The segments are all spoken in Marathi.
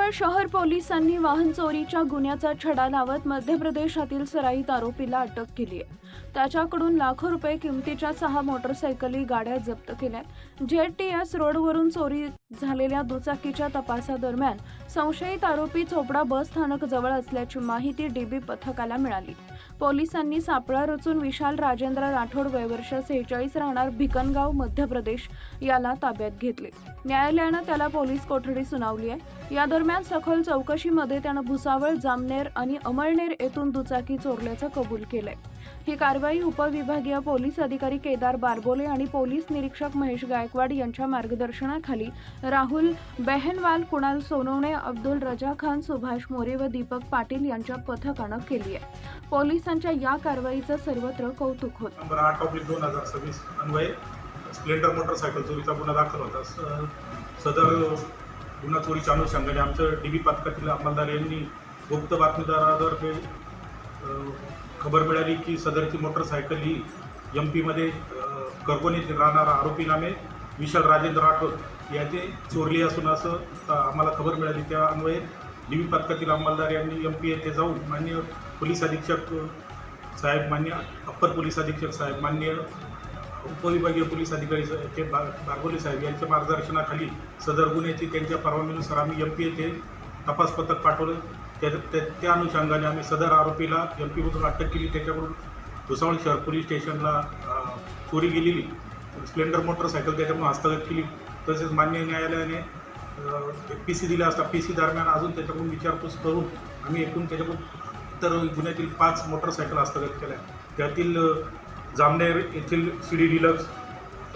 भुसावळ शहर पोलिसांनी वाहन चोरीच्या गुन्ह्याचा छडा लावत मध्य प्रदेशातील सराईत आरोपीला अटक केली आहे। त्याच्याकडून लाखो रुपये किमतीच्या 6 मोटरसायकली गाड्या जप्त केल्या। जेटीएस रोडवरून चोरी झालेल्या दुचाकीच्या तपासादरम्यान संशयित आरोपी चोपडा बस स्थानक जवळ असल्याची माहिती डीबी पथकाला मिळाली। पोलिसांनी सापळा रचून विशाल राजेंद्र राठोड वय वर्ष 46 राहणार भिकनगाव मध्य प्रदेश याला ताब्यात घेतले। न्यायालयाने त्याला पोलीस कोठडी सुनावली आहे। या दरम्यान सखोल चौकशीमध्ये त्याने भुसावळ, जामनेर आणि अमळनेर येथून दुचाकी चोरल्याचं कबूल केलंय। ही कारवाई उपविभागीय पोलीस अधिकारी केदार बारबोले आणि पोलीस निरीक्षक महेश गायकवाड यांच्या मार्गदर्शनाखाली राहुल बेहनवाल, कुणाल सोनवणे, अब्दुल रजा खान, सुभाष मोरे व दीपक पाटील यांच्या पथकाने केली आहे। पोलिसांच्या या कारवाईचं सर्वत्र कौतुक होतं। नंबर 8/2026 अन्वये स्प्लेंडर मोटरसायकल चोरीचा गुन्हा दाखल होता। सदर गुन्हा चोरीच्या अनुषंगाने आमच्या डीबी पथकातील अंमलदार यांनी गुप्त बातमीदाराद्वारे खबर मिळाली की सदरची मोटरसायकल ही एमपीमध्ये करगोन येथे राहणारा आरोपी नामे विशाल राजेंद्र राठोड याचे चोरली असून असं आम्हाला खबर मिळाली। त्या अन्वये डीबी पथकातील अंमलदार यांनी एमपी येथे जाऊन माननीय पोलीस अधीक्षक साहेब, माननीय अप्पर पोलीस अधीक्षक साहेब, माननीय उपविभागीय पोलीस अधिकारी के बारबोले साहेब यांच्या मार्गदर्शनाखाली सदर गुन्ह्याची त्यांच्या परवानगीनुसार आम्ही एमपी येथे तपास पथक पाठवलं। त्या अनुषंगाने आम्ही सदर आरोपीला एमपीमधून अटक केली। त्याच्याकडून भुसावळ शहर पोलीस स्टेशनला चोरी गेलेली स्प्लेंडर मोटरसायकल त्याच्याकडून हस्तगत केली। तसेच मान्य न्यायालयाने PC दिला असता PC दरम्यान अजून त्याच्याकडून विचारपूस करून आम्ही एकूण त्याच्याकडून इतर गुन्ह्यातील 5 मोटरसायकल हस्तगत केल्या। त्यातील जामनेर येथील CD डिलक्स,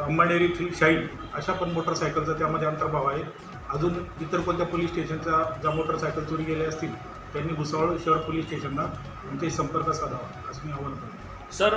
अंमळनेर येथील शाईन अशा पण मोटरसायकलचा त्यामध्ये अंतर्भाव आहे। अजून इतर कोणत्या पोलीस स्टेशनच्या ज्या मोटरसायकल चोरी गेल्या असतील त्यांनी भुसावळ शहर पोलीस स्टेशनला आमच्याशी संपर्क साधावा असं मी आवाहन करतो। सर